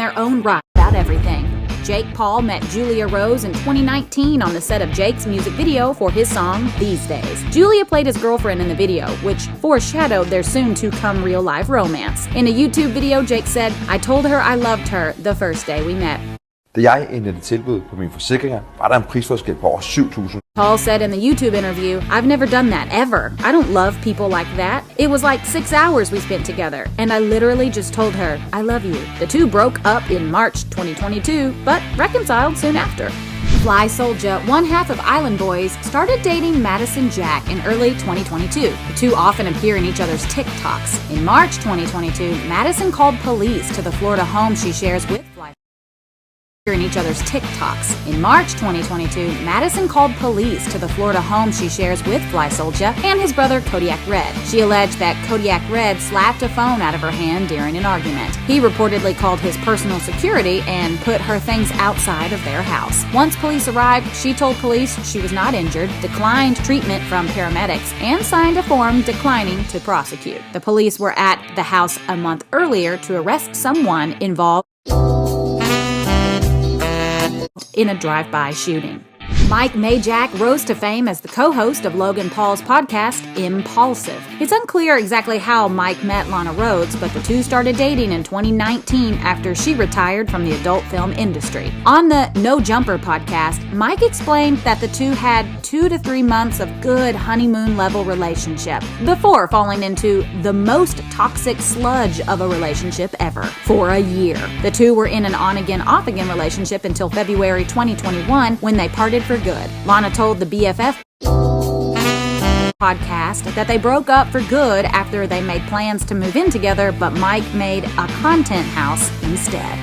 their own right about everything. Jake Paul met Julia Rose in 2019 on the set of Jake's music video for his song, These Days. Julia played his girlfriend in the video, which foreshadowed their soon-to-come real-life romance. In a YouTube video, Jake said, "I told her I loved her the first day we met." Da jeg indledte tilbud på mine forsikringer, var der en prisforskel på over 7.000. Paul said in the YouTube interview, "I've never done that, ever. I don't love people like that. It was like 6 hours we spent together, and I literally just told her, I love you." The two broke up in March 2022, but reconciled soon after. Fly Soldier, one half of Island Boys, started dating Madison Jack in early 2022. The two often appear in each other's TikToks. In March 2022, Madison called police to the Florida home she shares with Fly in each other's TikToks. In March 2022, Madison called police to the Florida home she shares with Fly Soldier and his brother Kodiak Red. She alleged that Kodiak Red slapped a phone out of her hand during an argument. He reportedly called his personal security and put her things outside of their house. Once police arrived, she told police she was not injured, declined treatment from paramedics, and signed a form declining to prosecute. The police were at the house a month earlier to arrest someone involved in a drive-by shooting. Mike Majak rose to fame as the co-host of Logan Paul's podcast, Impulsive. It's unclear exactly how Mike met Lana Rhoades, but the two started dating in 2019 after she retired from the adult film industry. On the No Jumper podcast, Mike explained that the two had 2 to 3 months of good honeymoon-level relationship before falling into the most toxic sludge of a relationship ever for a year. The two were in an on-again, off-again relationship until February 2021 when they parted for good. Lana told the BFF podcast that they broke up for good after they made plans to move in together, but Mike made a content house instead.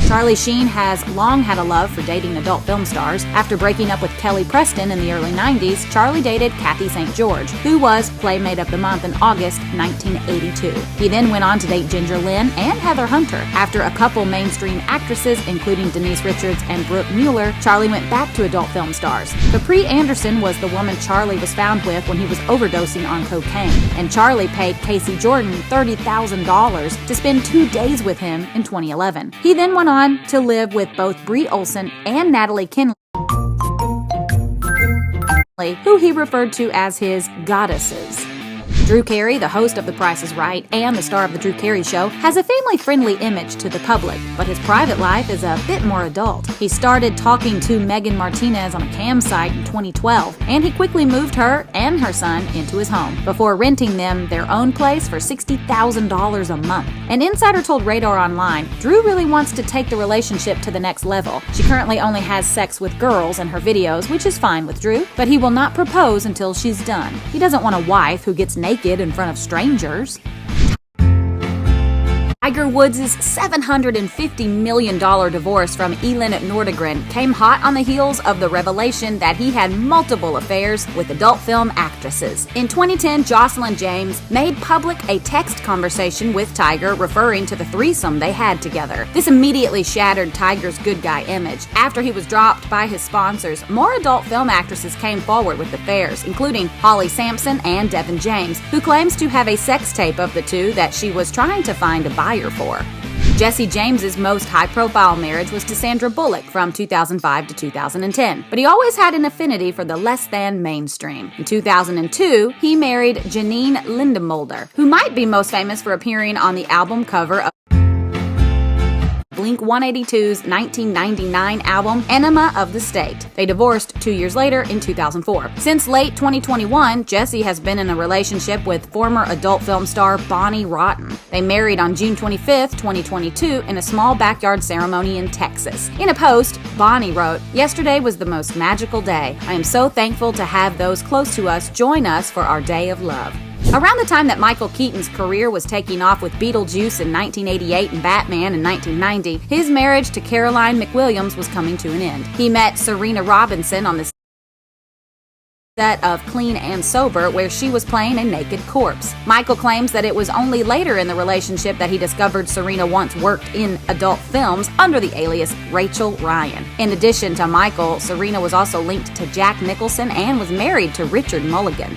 Charlie Sheen has long had a love for dating adult film stars. After breaking up with Kelly Preston in the early 90s, Charlie dated Kathy St. George, who was Playmate of the Month in August 1982. He then went on to date Ginger Lynn and Heather Hunter. After a couple mainstream actresses, including Denise Richards and Brooke Mueller, Charlie went back to adult film stars. Capri Anderson was the woman Charlie was found with when he was overdosing on cocaine, and Charlie paid Casey Jordan $30,000 to spend 2 days with him in 2011. He then went on to live with both Brie Olson and Natalie Kinley, who he referred to as his goddesses. Drew Carey, the host of The Price is Right and the star of The Drew Carey Show, has a family-friendly image to the public, but his private life is a bit more adult. He started talking to Megan Martinez on a cam site in 2012, and he quickly moved her and her son into his home before renting them their own place for $60,000 a month. An insider told Radar Online, Drew really wants to take the relationship to the next level. She currently only has sex with girls in her videos, which is fine with Drew, but he will not propose until she's done. He doesn't want a wife who gets naked in front of strangers. Tiger Woods' $750 million divorce from Elin Nordegren came hot on the heels of the revelation that he had multiple affairs with adult film actresses. In 2010, Jocelyn James made public a text conversation with Tiger referring to the threesome they had together. This immediately shattered Tiger's good guy image. After he was dropped by his sponsors, more adult film actresses came forward with affairs, including Holly Sampson and Devin James, who claims to have a sex tape of the two that she was trying to find a buyer for. Jesse James's most high-profile marriage was to Sandra Bullock from 2005 to 2010, but he always had an affinity for the less-than mainstream. In 2002, he married Janine Lindemulder, who might be most famous for appearing on the album cover of Blink-182's 1999 album, Enema of the State. They divorced 2 years later in 2004. Since late 2021, Jesse has been in a relationship with former adult film star Bonnie Rotten. They married on June 25, 2022 in a small backyard ceremony in Texas. In a post, Bonnie wrote, "Yesterday was the most magical day. I am so thankful to have those close to us join us for our day of love." Around the time that Michael Keaton's career was taking off with Beetlejuice in 1988 and Batman in 1990, his marriage to Caroline McWilliams was coming to an end. He met Serena Robinson on the set of Clean and Sober, where she was playing a naked corpse. Michael claims that it was only later in the relationship that he discovered Serena once worked in adult films under the alias Rachel Ryan. In addition to Michael, Serena was also linked to Jack Nicholson and was married to Richard Mulligan.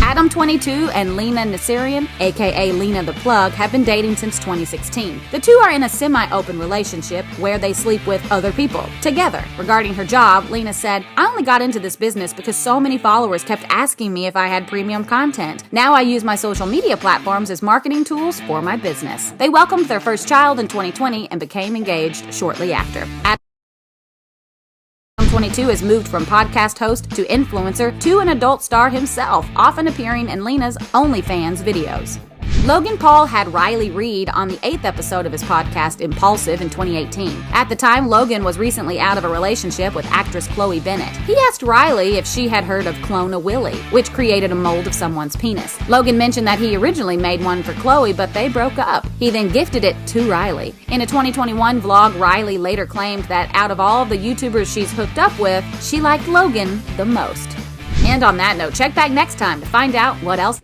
Adam22 and Lena Nasirian, aka Lena the Plug, have been dating since 2016. The two are in a semi-open relationship where they sleep with other people together. Regarding her job, Lena said, "I only got into this business because so many followers kept asking me if I had premium content. Now I use my social media platforms as marketing tools for my business." They welcomed their first child in 2020 and became engaged shortly after. Adam22 has moved from podcast host to influencer to an adult star himself, often appearing in Lena's OnlyFans videos. Logan Paul had Riley Reid on the 8th episode of his podcast Impulsive in 2018. At the time, Logan was recently out of a relationship with actress Chloe Bennett. He asked Riley if she had heard of Clone-A-Willy, which created a mold of someone's penis. Logan mentioned that he originally made one for Chloe, but they broke up. He then gifted it to Riley. In a 2021 vlog, Riley later claimed that out of all of the YouTubers she's hooked up with, she liked Logan the most. And on that note, check back next time to find out what else